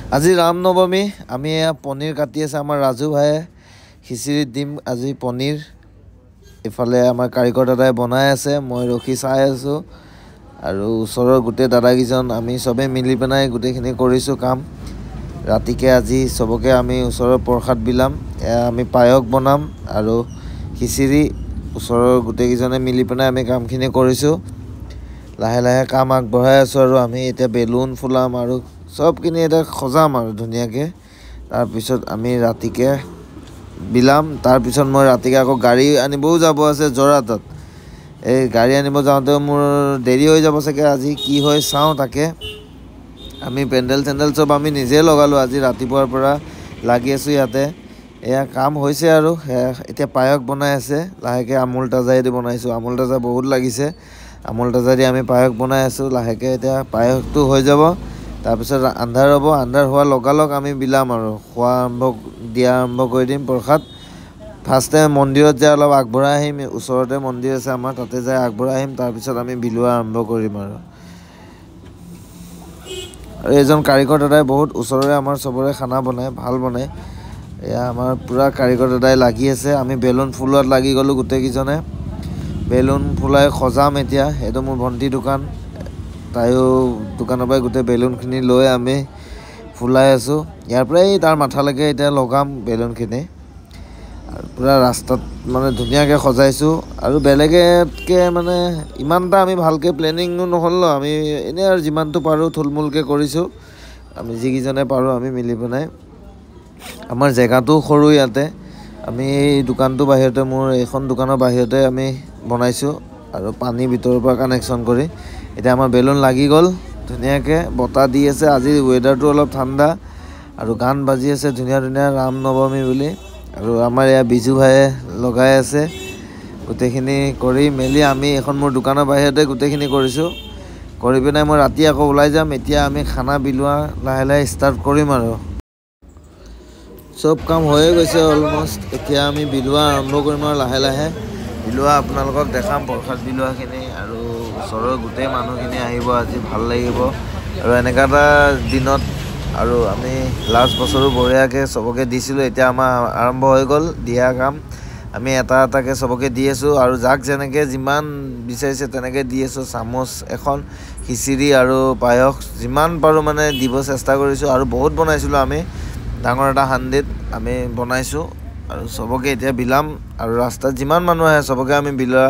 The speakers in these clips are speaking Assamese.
আজি ৰাম নৱমী আমি পনীৰ কাটি আছে আমাৰ ৰাজু ভাইয়ে খিচিৰি দিম আজি পনীৰ ইফালে আমাৰ কাৰিকৰ দাদাই বনাই আছে মই ৰখি চাই আছো আৰু ওচৰৰ গোটে দাদাগিজন আমি সবে মিলি পেনাই গোটেখিনি কৰিছো কাম ৰাতিকে আজি সবকে আমি ওচৰৰ প্ৰসাদ বিলাম আমি পায়ক বনাম আৰু খিচিৰি ওচৰৰ গোটেগিজনে মিলি পেনাই আমি কামখিনি কৰিছো লাহে লাহে কাম আগবঢ়াই আছো আৰু আমি এতিয়া বেলুন ফুলাম আৰু সব কিনি এটা খজাম আৰু ধুনিয়াকে তাৰ পিছত আমি ৰাতিকে বিলাম তাৰ পিছত মই ৰাতিকে আকৌ গাড়ী আনিবও যাব আছে জৰাতত এই গাড়ী আনিব যাওঁতে মোৰ দেৰি হৈ যাব সকে আজি কি হয় চাও তাকে আমি পেন্ডেল চেন্ডেল সব আমি নিজে লগালো আজি ৰাতিপুৱাৰ পৰা লাগি আছো ইয়াতে এয়া কাম হৈছে আৰু এতিয়া পায়ক বনাই আছে লাহেকে আমুল তাজাই দি বনাইছো আমুল তাজা বহুত লাগিছে আমুল তাজা দি আমি পায়ক বনাই আছো লাহেকে এতিয়া পায়কটো হৈ যাব তাৰ পিছত আন্ধাৰ হ'ব আন্ধাৰ হোৱা লগালক আমি বিলাম আৰু খোৱা আৰম্ভ কৰি দিম প্ৰসাদ ফাৰ্ষ্টে মন্দিৰত যায় অলপ আগবঢ়াই আহিম ওচৰতে মন্দিৰ আছে আমাৰ তাতে যায় আগবঢ়াই আহিম তাৰ পিছত আমি বিলোৱা আৰম্ভ কৰিম আৰু এজন কাৰিকৰ দাদাই বহুত ওচৰৰে আমাৰ সবৰে খানা বনায় ভাল বনায় এয়া আমাৰ পুৰা কাৰিকৰ দাদাই লাগি আছে আমি বেলুন ফুলোৱাত লাগি গলো গোটেকিজনে বেলুন ফুলাই খজাম এতিয়া এটো মোৰ ভন্টি দোকান তাইও দোকানৰ পৰা গোটে বেলুনখিনি লৈ আমি ফুলাই আছো ইয়াৰ পৰাই তাৰ মাথালৈকে এতিয়া লগাম বেলুনখিনি আৰু পুৰা ৰাস্তাত মানে ধুনিয়াকে খজাইছো আৰু বেলেগেতকে মানে ইমানটা আমি ভালকে প্লেনিং নহল আমি এনে আৰু যিমানটো পাৰো থুলমুলকে কৰিছো আমি যিকিজনে পাৰো আমি মিলি বনাই আমাৰ জেগাটো সৰু ইয়াতে আমি এই দোকানটো বাহিৰতে মোৰ এখন দোকানৰ বাহিৰতে আমি বনাইছো আৰু পানী ভিতৰৰ পৰা কানেকচন কৰি এটা আমাৰ বেলুন লাগি গল ধুনিয়াকে বতা দি আছে আজি ওয়েদাৰটো অলপ ঠাণ্ডা আৰু গান বাজি আছে ধুনিয়া ধুনিয়া ৰাম নৱমী বুলি আৰু আমাৰ ইয়া বিজু ভাইয়ে লগাই আছে গোটেখিনি কৰি মেলি আমি এখন মোৰ দোকানৰ বাহিৰতে গোটেখিনি কৰিছো কৰি পিনে মই ৰাতি আকৌ ওলাই যাম এতিয়া আমি খানা বিলোৱা লাহে লাহে ষ্টাৰ্ট কৰিম আৰু সব কাম হৈয়ে গৈছে অলমোস্ট এতিয়া আমি বিলোৱা আৰম্ভ কৰিম আৰু লাহে লাহে বিলোৱা আপোনালোকক দেখাম প্ৰসাদ বিলোৱাখিনি আৰু ওচৰৰ গোটেই মানুহখিনি আহিব আজি ভাল লাগিব আৰু এনেকা এটা দিনত আৰু আমি লাষ্ট বছৰো বঢ়িয়াকে সবকে দিছিলো এতিয়া আমাৰ আৰম্ভ হৈ গল দিয়া কাম আমি এটা এটাকে সবকে দি আছো আৰু যাক যেনেকে যিমান বিচাৰিছে তেনেকে দি আছো চামুচ এখন খিচিৰি আৰু পায়স যিমান পাৰো মানে দিব চেষ্টা কৰিছো আৰু বহুত বনাইছিলো আমি ডাঙৰ এটা হান্দিত আমি বনাইছো আৰু সবকে এতিয়া বিলাম আৰু ৰাস্তাত যিমান মানুহ আহে সবকে আমি বিলোৱা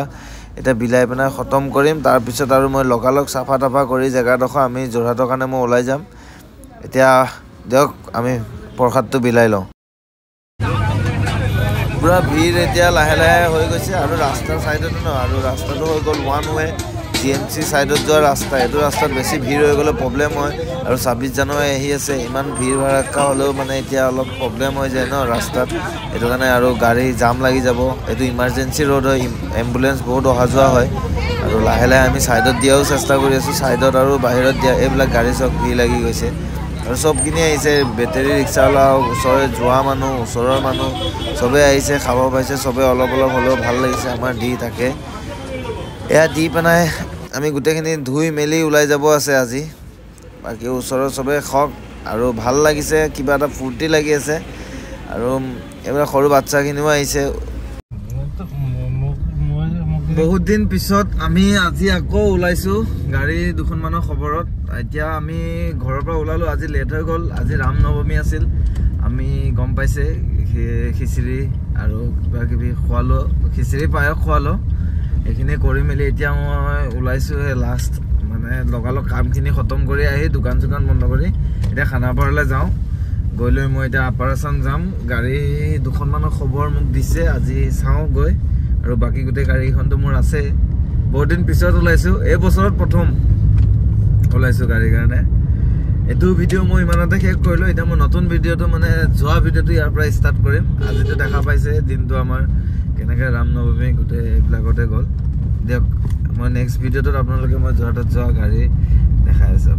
এটা বিলাই পেনা খতম কৰিম তাৰ পিছত আৰু মই লগালক সাফা তাফা কৰি জেগাডোখৰ আমি জোৰাটোৰ কাৰণে মই ওলাই যাম এতিয়া দিয়ক আমি প্ৰসাদটো বিলাই লওঁ পুৰা ভিৰ এতিয়া লাহে লাহে হৈ গৈছে আৰু ৰাস্তাৰ সাইডতো ন আৰু ৰাস্তাটো হৈ গল ওৱান ৱে জিএমসি সাইডত যোৱা ৰাস্তা এটো ৰাস্তাত বেছি ভিৰ হৈ গলে প্ৰবলেম হয় আৰু 26 জানুৱাৰী আহি আছে ইমান ভিৰ ভাড়াক্কা হলেও মানে এতিয়া অলপ প্ৰবলেম হৈ যায় ন ৰাস্তাত এটো কাৰণে আৰু গাড়ী জাম লাগি যাব এটো ইমাৰ্জেন্সি ৰোড হয় এম্বুলেন্স বহুত অহা যোৱা হয় আৰু লাহে লাহে আমি সাইডত দিয়াও চেষ্টা কৰি আছো সাইডত আৰু বাহিৰত দিয়া এইবিলাক গাড়ী সব ভিৰ লাগি গৈছে আৰু সব কিনি আহিছে বেটাৰী ৰিক্সাৱালা ওচৰে যোৱা মানুহ ওচৰৰ মানুহ সবে আহিছে খাব পাইছে সবে অলপ অলপ হলেও ভাল লাগিছে আমাৰ দি থাকে এয়া দি পেনাই আমি গোটেখিনি ধুই মেলি ওলাই যাব আছে আজি বাকি ওচৰৰ সবে খক আৰু ভাল লাগিছে কিবা এটা ফুৰ্তি লাগি আছে আৰু এবাৰ সৰু বাচ্চাখিনিও আহিছে বহুত দিন পিছত আমি আজি আকৌ ওলাইছো গাড়ী দুখন মানৰ খবৰত এতিয়া আমি ঘৰৰ পৰা ওলালো আজি লেট হৈ গল আজি ৰাম নৱমী আছিল আমি গম পাইছে খিচিৰি আৰু কিবা কিবি খোৱালো খিচিৰি পায়ক খোৱালো এখিনি কৰি মেলি এতিয়া মই ওলাইছো লাষ্ট মানে লগালক কামখিনি খতম কৰি আহি দোকান চোকান বন্ধ কৰি এতিয়া খানাপাৰালৈ যাওঁ গৈ লৈ মই এতিয়া আপাৰ আছাম যাম গাড়ী দুখন মানৰ খবৰ মোক দিছে আজি চাওঁ গৈ আৰু বাকি গোটেই গাড়ীখনটো মোৰ আছে বহুত দিন পিছত ওলাইছো এই বছৰত প্ৰথম ওলাইছো গাড়ীৰ কাৰণে এটো ভিডিও মই ইমানতে শেষ কৰিলো এতিয়া মই নতুন ভিডিওটো মানে যোৱা ভিডিওটো ইয়াৰ পৰা ষ্টাৰ্ট কৰিম আজিটো দেখা পাইছে দিনটো আমাৰ কেনেকৈ ৰাম নৱমী গোটেই এইবিলাকতে গ'ল দিয়ক মই নেক্সট ভিডিওটোত আপোনালোকে মই যোৰহাটত যোৱা গাড়ী দেখাই আছো